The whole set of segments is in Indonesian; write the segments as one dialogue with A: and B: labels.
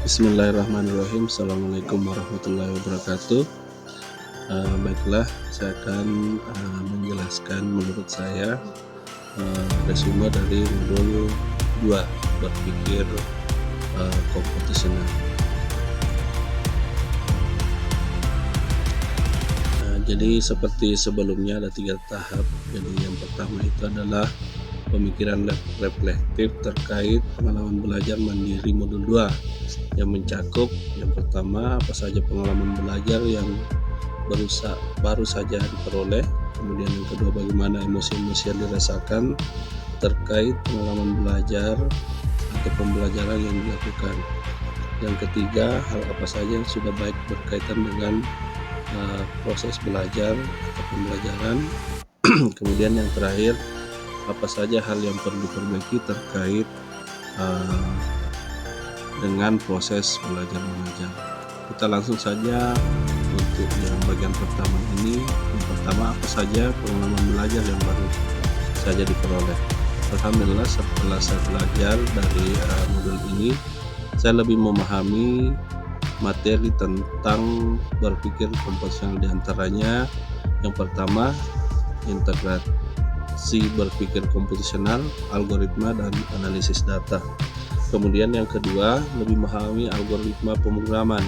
A: Bismillahirrahmanirrahim. Assalamualaikum warahmatullahi wabarakatuh. Baiklah, saya akan menjelaskan menurut saya resume dari modul 2 berpikir komputasional. Jadi seperti sebelumnya ada 3 tahap. Jadi yang pertama itu adalah pemikiran reflektif terkait pengalaman belajar mandiri modul 2 yang mencakup yang pertama apa saja pengalaman belajar yang baru saja diperoleh, kemudian yang kedua bagaimana emosi-emosi yang dirasakan terkait pengalaman belajar atau pembelajaran yang dilakukan, yang ketiga hal apa saja yang sudah baik berkaitan dengan proses belajar atau pembelajaran kemudian yang terakhir apa saja hal yang perlu diperbaiki terkait dengan proses belajar mengajar. Kita langsung saja untuk yang bagian pertama ini. Yang pertama apa saja pengalaman belajar yang baru saja diperoleh. Alhamdulillah setelah saya belajar dari modul ini saya lebih memahami materi tentang berpikir komputasional, diantaranya yang pertama integrasi berpikir komputasional, algoritma dan analisis data. Kemudian yang kedua lebih memahami algoritma pemrograman,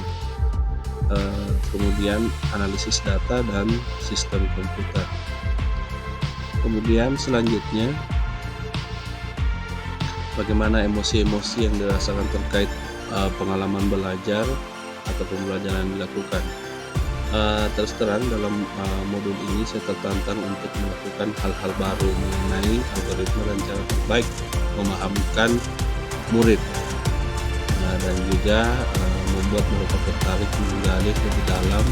A: kemudian analisis data dan sistem komputer. Kemudian selanjutnya bagaimana emosi-emosi yang dirasakan terkait pengalaman belajar atau pembelajaran dilakukan. Terus terang dalam modul ini saya tertantang untuk melakukan hal-hal baru mengenai algoritma dan cara terbaik memahamkan murid, dan juga membuat mereka tertarik menggali lebih dalam.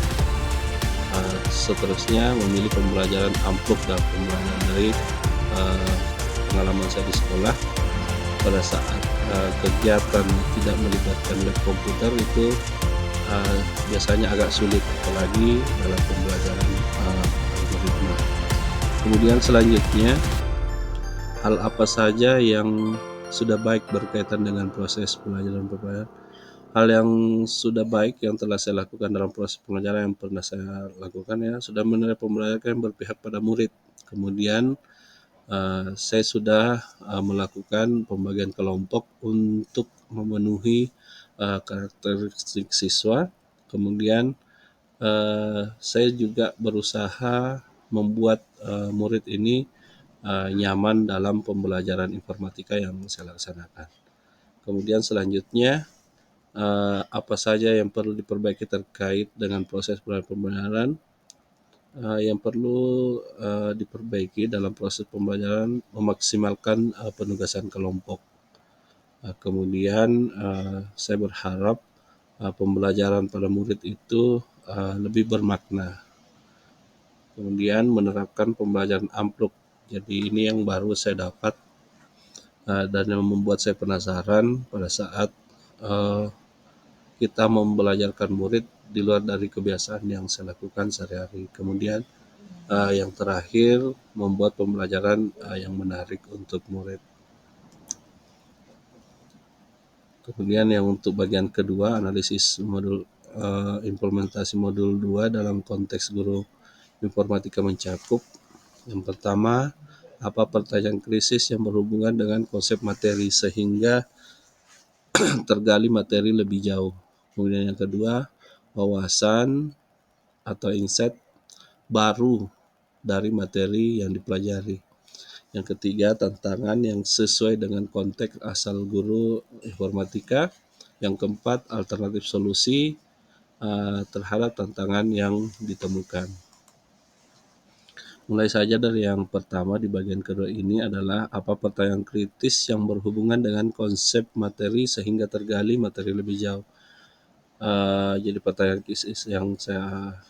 A: Seterusnya memilih pembelajaran amplop dan pembelajaran dari pengalaman saya di sekolah pada saat kegiatan tidak melibatkan lab komputer itu biasanya agak sulit, apalagi dalam pembelajaran algoritma. Kemudian selanjutnya hal apa saja yang sudah baik berkaitan dengan proses pembelajaran. Hal yang sudah baik yang telah saya lakukan dalam proses pengajaran yang pernah saya lakukan ya, sudah menilai pembelajaran yang berpihak pada murid. Kemudian saya sudah melakukan pembagian kelompok untuk memenuhi karakteristik siswa. Kemudian saya juga berusaha membuat murid ini nyaman dalam pembelajaran informatika yang saya laksanakan. Kemudian selanjutnya apa saja yang perlu diperbaiki terkait dengan proses pembelajaran. Yang perlu diperbaiki dalam proses pembelajaran memaksimalkan penugasan kelompok. Kemudian saya berharap pembelajaran pada murid itu lebih bermakna. Kemudian menerapkan pembelajaran amplop. Jadi ini yang baru saya dapat dan yang membuat saya penasaran pada saat kita membelajarkan murid di luar dari kebiasaan yang saya lakukan sehari-hari. Kemudian yang terakhir membuat pembelajaran yang menarik untuk murid. Kemudian yang untuk bagian kedua analisis modul implementasi modul 2 dalam konteks guru informatika mencakup yang pertama apa pertanyaan krisis yang berhubungan dengan konsep materi sehingga tergali materi lebih jauh. Kemudian yang kedua wawasan atau insight baru dari materi yang dipelajari. Yang ketiga, tantangan yang sesuai dengan konteks asal guru informatika. Yang keempat, alternatif solusi terhadap tantangan yang ditemukan. Mulai saja dari yang pertama di bagian kedua ini adalah apa pertanyaan kritis yang berhubungan dengan konsep materi sehingga tergali materi lebih jauh. Jadi pertanyaan kritis yang saya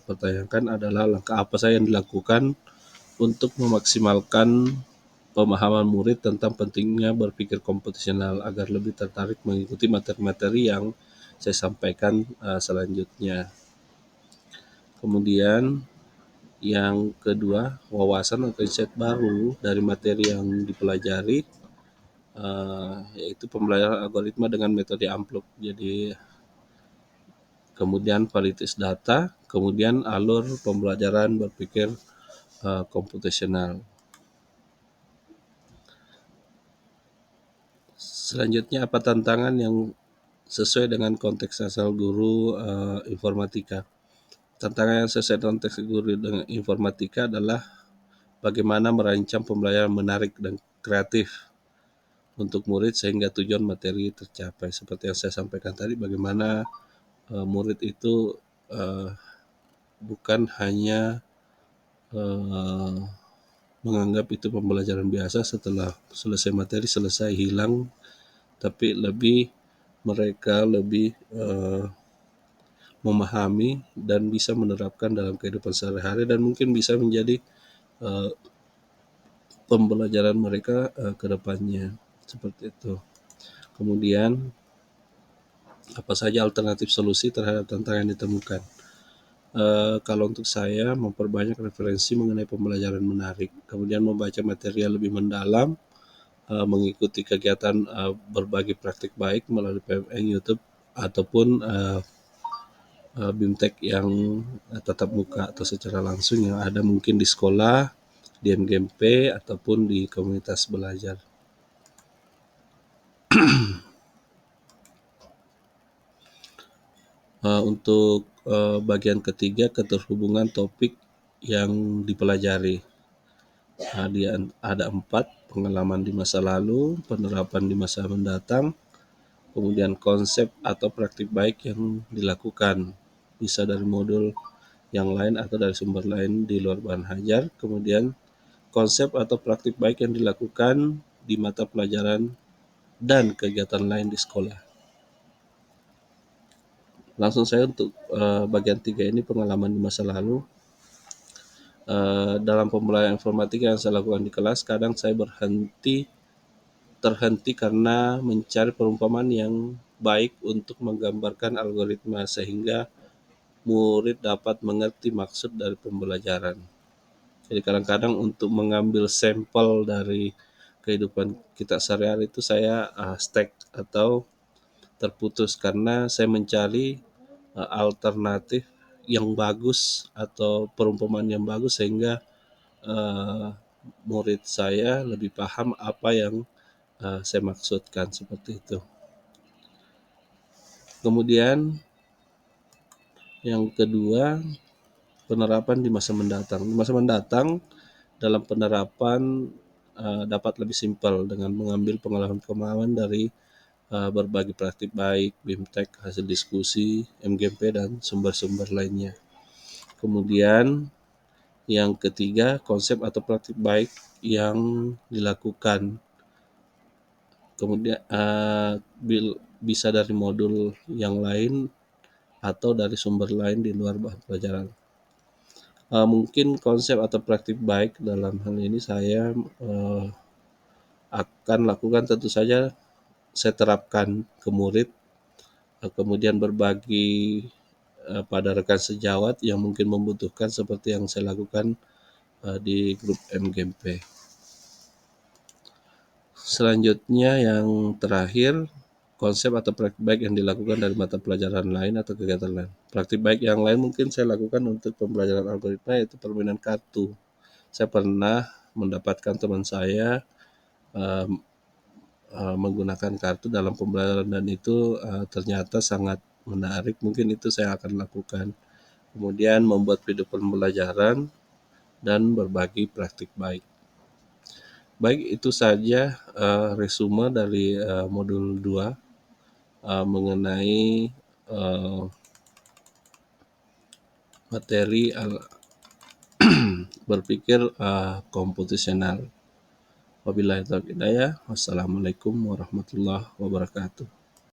A: pertanyakan adalah langkah apa saja yang dilakukan untuk memaksimalkan pemahaman murid tentang pentingnya berpikir komputasional agar lebih tertarik mengikuti materi-materi yang saya sampaikan selanjutnya. Kemudian yang kedua, wawasan atau insight baru dari materi yang dipelajari. yaitu pembelajaran algoritma dengan metode amplop. Jadi kemudian validitas data, kemudian alur pembelajaran berpikir komputasional. Selanjutnya, apa tantangan yang sesuai dengan konteks asal guru informatika? Tantangan yang sesuai dengan konteks guru dengan informatika adalah bagaimana merancang pembelajaran menarik dan kreatif untuk murid sehingga tujuan materi tercapai. Seperti yang saya sampaikan tadi, bagaimana murid itu bukan hanya menganggap itu pembelajaran biasa, setelah selesai materi selesai hilang, tapi mereka lebih memahami dan bisa menerapkan dalam kehidupan sehari-hari dan mungkin bisa menjadi pembelajaran mereka ke depannya, seperti itu. Kemudian, apa saja alternatif solusi terhadap tantangan yang ditemukan? Kalau untuk saya, memperbanyak referensi mengenai pembelajaran menarik, kemudian membaca material lebih mendalam, mengikuti kegiatan berbagi praktik baik melalui PMN, YouTube, ataupun BIMTEK yang tatap muka atau secara langsung yang ada mungkin di sekolah, di MGMP, ataupun di komunitas belajar. Untuk bagian ketiga, keterhubungan topik yang dipelajari. Ada 4, pengalaman di masa lalu, penerapan di masa mendatang, kemudian konsep atau praktik baik yang dilakukan, bisa dari modul yang lain atau dari sumber lain di luar bahan hajar, kemudian konsep atau praktik baik yang dilakukan di mata pelajaran dan kegiatan lain di sekolah. Langsung saya untuk bagian 3 ini, pengalaman di masa lalu. Dalam pembelajaran informatika yang saya lakukan di kelas, kadang saya terhenti karena mencari perumpamaan yang baik untuk menggambarkan algoritma sehingga murid dapat mengerti maksud dari pembelajaran. Jadi kadang-kadang untuk mengambil sampel dari kehidupan kita sehari-hari itu saya stuck atau terputus karena saya mencari alternatif yang bagus atau perumpamaan yang bagus sehingga murid saya lebih paham apa yang saya maksudkan, seperti itu. Kemudian yang kedua, penerapan di masa mendatang. Di masa mendatang, dalam penerapan dapat lebih simpel dengan mengambil pengalaman-pengalaman dari berbagi praktik baik, BIMTEK, hasil diskusi, MGMP, dan sumber-sumber lainnya. Kemudian yang ketiga, konsep atau praktik baik yang dilakukan. Kemudian bisa dari modul yang lain atau dari sumber lain di luar bahan pelajaran. Mungkin konsep atau praktik baik dalam hal ini saya akan lakukan, tentu saja saya terapkan ke murid, kemudian berbagi pada rekan sejawat yang mungkin membutuhkan seperti yang saya lakukan di grup MGMP. Selanjutnya yang terakhir, konsep atau praktik baik yang dilakukan dari mata pelajaran lain atau kegiatan lain. Praktik baik yang lain mungkin saya lakukan untuk pembelajaran algoritma, yaitu permainan kartu. Saya pernah mendapatkan teman saya menggunakan kartu dalam pembelajaran dan itu ternyata sangat menarik. Mungkin itu saya akan lakukan. Kemudian membuat video pembelajaran dan berbagi praktik baik. Baik, itu saja resume dari modul 2 mengenai materi berpikir komputasional. Wabillahi taufiq hidayah. Wassalamualaikum warahmatullahi wabarakatuh.